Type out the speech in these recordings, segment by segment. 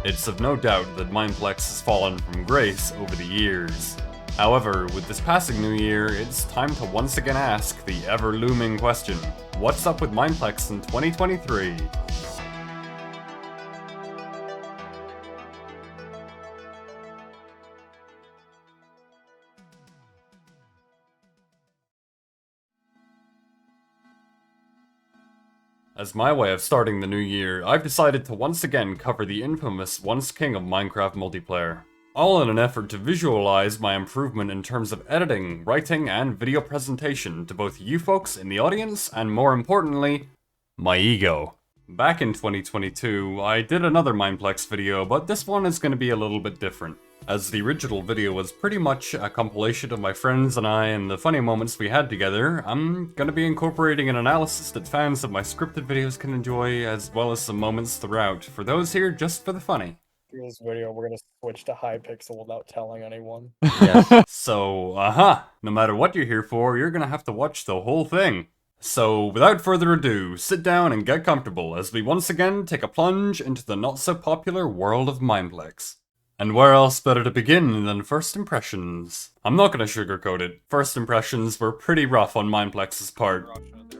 It's of no doubt that Mineplex has fallen from grace over the years. However, with this passing new year, it's time to once again ask the ever-looming question, what's up with Mineplex in 2023? As my way of starting the new year, I've decided to once again cover the infamous once king of Minecraft multiplayer. All in an effort to visualize my improvement in terms of editing, writing, and video presentation to both you folks in the audience, and more importantly, my ego. Back in 2022, I did another Mineplex video, but this one is going to be a little bit different. As the original video was pretty much a compilation of my friends and I and the funny moments we had together, I'm gonna be incorporating an analysis that fans of my scripted videos can enjoy, as well as some moments throughout, for those here just for the funny. In this video, we're gonna switch to Hypixel without telling anyone. Yes. So, no matter what you're here for, you're gonna have to watch the whole thing. So, without further ado, sit down and get comfortable as we once again take a plunge into the not-so-popular world of Mineplex. And where else better to begin than first impressions? I'm not gonna sugarcoat it. First impressions were pretty rough on Mineplex's part.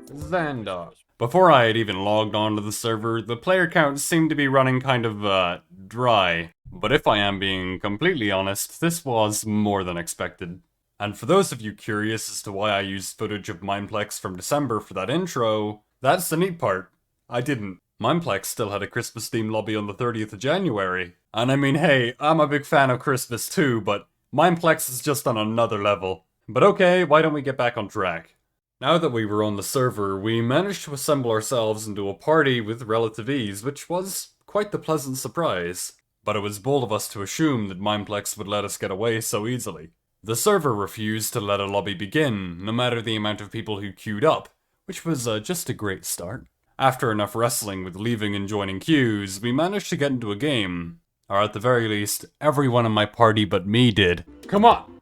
Xandar. Before I had even logged onto the server, the player count seemed to be running kind of, dry. But if I am being completely honest, this was more than expected. And for those of you curious as to why I used footage of Mineplex from December for that intro, that's the neat part. I didn't. Mineplex still had a Christmas-themed lobby on the 30th of January. And I mean, hey, I'm a big fan of Christmas too, but Mineplex is just on another level. But okay, why don't we get back on track? Now that we were on the server, we managed to assemble ourselves into a party with relative ease, which was quite the pleasant surprise. But it was bold of us to assume that Mineplex would let us get away so easily. The server refused to let a lobby begin, no matter the amount of people who queued up, which was just a great start. After enough wrestling with leaving and joining queues, we managed to get into a game. Or at the very least, everyone in my party but me did. Come on!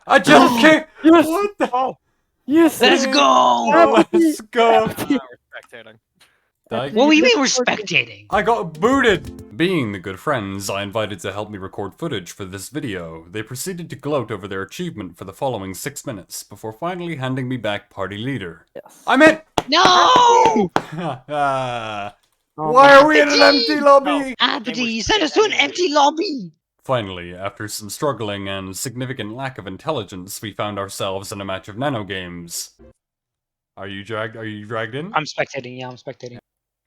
I just can't! Yes! What the? Oh! Yes! Let's go! Let's go! We're spectating. I, What do you mean we're spectating? I got booted! Being the good friends I invited to help me record footage for this video, they proceeded to gloat over their achievement for the following 6 minutes, before finally handing me back party leader. Yes. I'm in! No! Why are we in an empty lobby? Appity, send us to an empty lobby! Finally, after some struggling and significant lack of intelligence, we found ourselves in a match of nano games. Are you dragged in? I'm spectating, yeah, I'm spectating.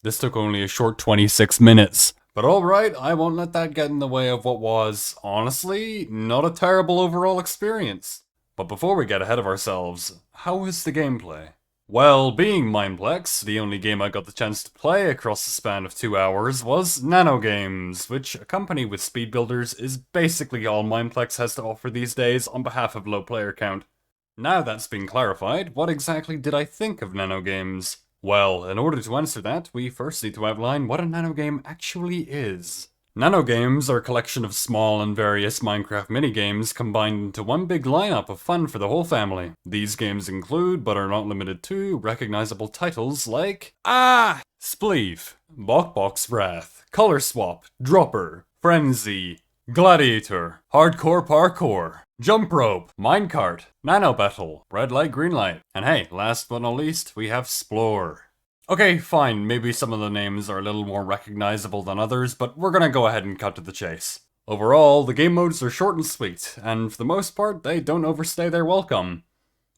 This took only a short 26 minutes. But alright, I won't let that get in the way of what was, honestly, not a terrible overall experience. But before we get ahead of ourselves, how was the gameplay? Well, being Mineplex, the only game I got the chance to play across the span of 2 hours was Nano Games, which, accompanied with speed builders, is basically all Mineplex has to offer these days on behalf of low player count. Now that's been clarified, what exactly did I think of Nano Games? Well, in order to answer that, we first need to outline what a nanogame actually is. Nanogames are a collection of small and various Minecraft minigames combined into one big lineup of fun for the whole family. These games include, but are not limited to, recognizable titles like Spleef, Bokbok's Wrath, Color Swap, Dropper, Frenzy, Gladiator, Hardcore Parkour, Jump Rope, Minecart, Nano Battle, Red Light, Green Light, and hey, last but not least, we have Splore. Okay, fine, maybe some of the names are a little more recognizable than others, but we're gonna go ahead and cut to the chase. Overall, the game modes are short and sweet, and for the most part, they don't overstay their welcome.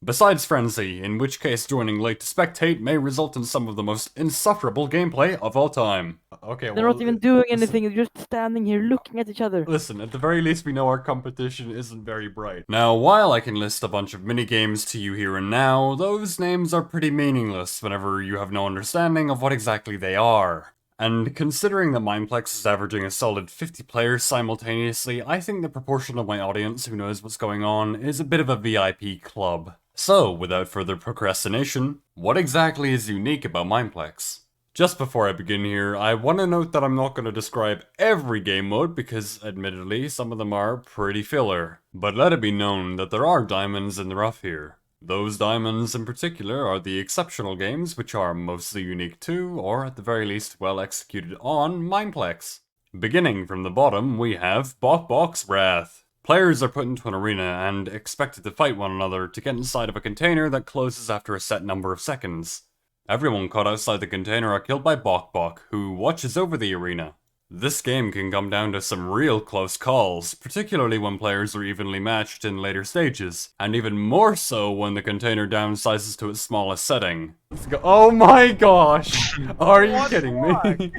Besides Frenzy, in which case joining late to spectate may result in some of the most insufferable gameplay of all time. Okay, They're not even doing anything, they're just standing here looking at each other. Listen, at the very least we know our competition isn't very bright. Now, while I can list a bunch of minigames to you here and now, those names are pretty meaningless whenever you have no understanding of what exactly they are. And considering that Mineplex is averaging a solid 50 players simultaneously, I think the proportion of my audience who knows what's going on is a bit of a VIP club. So, without further procrastination, what exactly is unique about Mineplex? Just before I begin here, I want to note that I'm not going to describe every game mode because, admittedly, some of them are pretty filler. But let it be known that there are diamonds in the rough here. Those diamonds in particular are the exceptional games which are mostly unique to, or at the very least well executed on, Mineplex. Beginning from the bottom, we have Bok's Wrath. Players are put into an arena and expected to fight one another to get inside of a container that closes after a set number of seconds. Everyone caught outside the container are killed by Bok, who watches over the arena. This game can come down to some real close calls, particularly when players are evenly matched in later stages, and even more so when the container downsizes to its smallest setting. Let's go. Oh my gosh! Are you kidding me?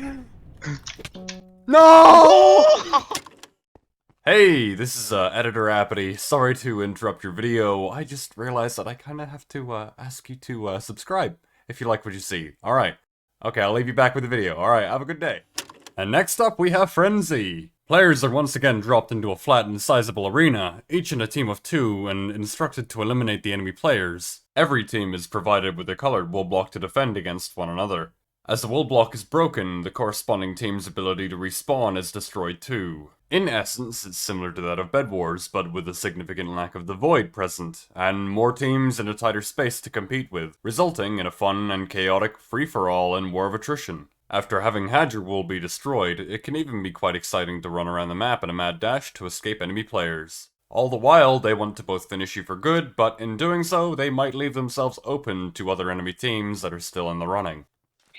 No! Hey, this is editor Appity. Sorry to interrupt your video. I just realized that I kind of have to ask you to subscribe if you like what you see. Alright. Okay, I'll leave you back with the video. Alright, have a good day. And next up, we have Frenzy. Players are once again dropped into a flat and sizable arena, each in a team of 2, and instructed to eliminate the enemy players. Every team is provided with a colored wool block to defend against one another. As the wool block is broken, the corresponding team's ability to respawn is destroyed too. In essence, it's similar to that of Bed Wars, but with a significant lack of the void present, and more teams in a tighter space to compete with, resulting in a fun and chaotic free-for-all and war of attrition. After having had your wool be destroyed, it can even be quite exciting to run around the map in a mad dash to escape enemy players. All the while, they want to both finish you for good, but in doing so, they might leave themselves open to other enemy teams that are still in the running.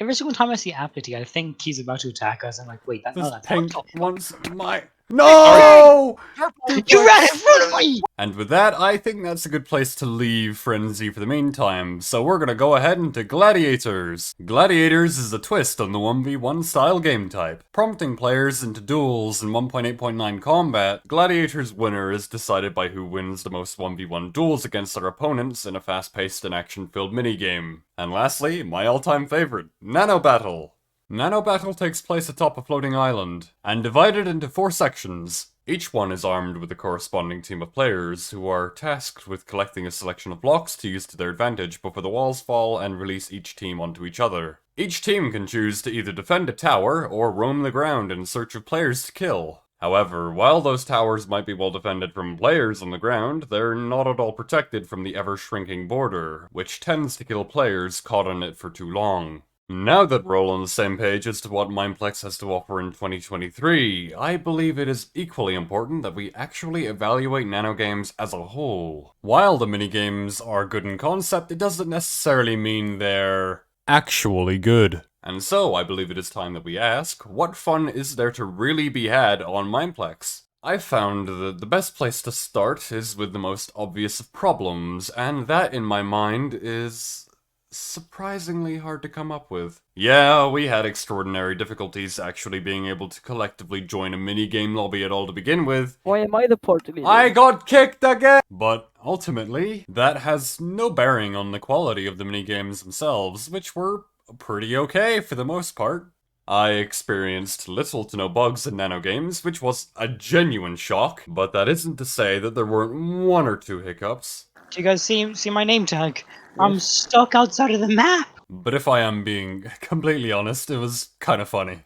Every single time I see Appity, I think he's about to attack us. I'm like, wait, that's This not pink purple. wants my... No! You ran in front of me! And with that, I think that's a good place to leave Frenzy for the meantime, so we're gonna go ahead into Gladiators. Gladiators is a twist on the 1v1 style game type. Prompting players into duels in 1.8.9 combat, Gladiators' winner is decided by who wins the most 1v1 duels against their opponents in a fast-paced and action-filled minigame. And lastly, my all-time favorite, Nano Battle. Nano Battle takes place atop a floating island, and divided into 4 sections. Each one is armed with a corresponding team of players, who are tasked with collecting a selection of blocks to use to their advantage before the walls fall and release each team onto each other. Each team can choose to either defend a tower, or roam the ground in search of players to kill. However, while those towers might be well defended from players on the ground, they're not at all protected from the ever-shrinking border, which tends to kill players caught on it for too long. Now that we're all on the same page as to what Mineplex has to offer in 2023, I believe it is equally important that we actually evaluate nanogames as a whole. While the minigames are good in concept, it doesn't necessarily mean they're actually good. And so, I believe it is time that we ask, what fun is there to really be had on Mineplex? I've found that the best place to start is with the most obvious of problems, and that, in my mind, is surprisingly hard to come up with. Yeah, we had extraordinary difficulties actually being able to collectively join a minigame lobby at all to begin with. Why am I the party leader? I got kicked again! But ultimately, that has no bearing on the quality of the minigames themselves, which were pretty okay for the most part. I experienced little to no bugs in nanogames, which was a genuine shock, but that isn't to say that there weren't 1 or 2 hiccups. Do you guys see my name tag? I'm stuck outside of the map! But if I am being completely honest, it was kind of funny.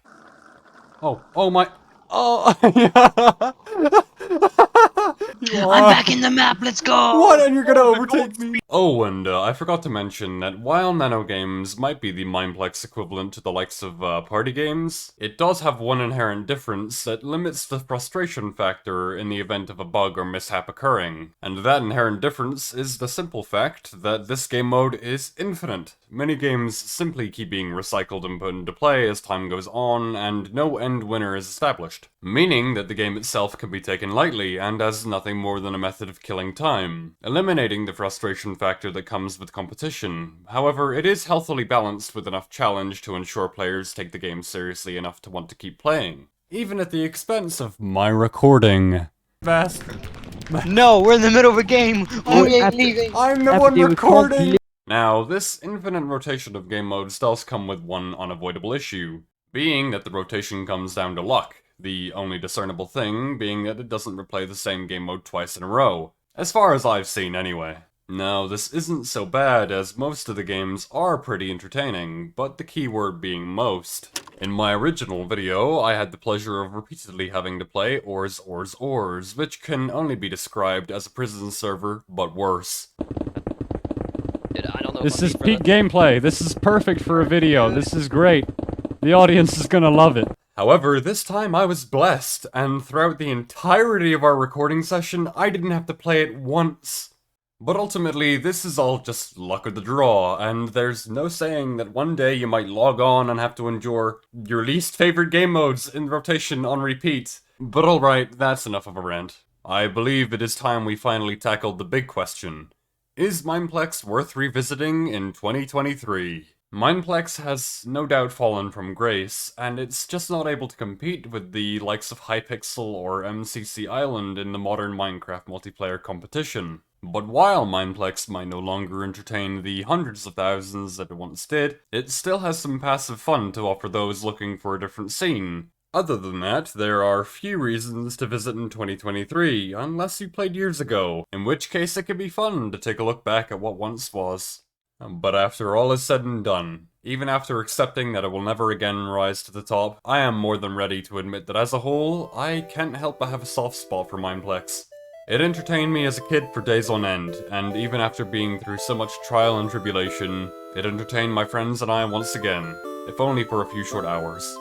Oh my... Oh, I'm back in the map, let's go! What? And you're gonna overtake me? Oh, and I forgot to mention that while nanogames might be the Mineplex equivalent to the likes of party games, it does have one inherent difference that limits the frustration factor in the event of a bug or mishap occurring. And that inherent difference is the simple fact that this game mode is infinite. Minigames simply keep being recycled and put into play as time goes on, and no end winner is established. Meaning that the game itself can be taken lightly and as nothing more than a method of killing time, eliminating the frustration factor that comes with competition. However, it is healthily balanced with enough challenge to ensure players take the game seriously enough to want to keep playing, even at the expense of my recording. Bastard. No, we're in the middle of a game! We ain't leaving! I'm the Appity, one we can't recording! leave. Now, this infinite rotation of game modes does come with one unavoidable issue, being that the rotation comes down to luck, the only discernible thing being that it doesn't replay the same game mode twice in a row, as far as I've seen anyway. Now, this isn't so bad as most of the games are pretty entertaining, but the key word being most. In my original video, I had the pleasure of repeatedly having to play Ors, which can only be described as a prison server, but worse. This is peak gameplay. This is perfect for a video. This is great. The audience is gonna love it. However, this time I was blessed, and throughout the entirety of our recording session, I didn't have to play it once. But ultimately, this is all just luck of the draw, and there's no saying that one day you might log on and have to endure your least favorite game modes in rotation on repeat. But alright, that's enough of a rant. I believe it is time we finally tackled the big question. Is Mineplex worth revisiting in 2023? Mineplex has no doubt fallen from grace, and it's just not able to compete with the likes of Hypixel or MCC Island in the modern Minecraft multiplayer competition. But while Mineplex might no longer entertain the hundreds of thousands that it once did, it still has some passive fun to offer those looking for a different scene. Other than that, there are few reasons to visit in 2023, unless you played years ago, in which case it could be fun to take a look back at what once was. But after all is said and done, even after accepting that it will never again rise to the top, I am more than ready to admit that as a whole, I can't help but have a soft spot for Mineplex. It entertained me as a kid for days on end, and even after being through so much trial and tribulation, it entertained my friends and I once again, if only for a few short hours.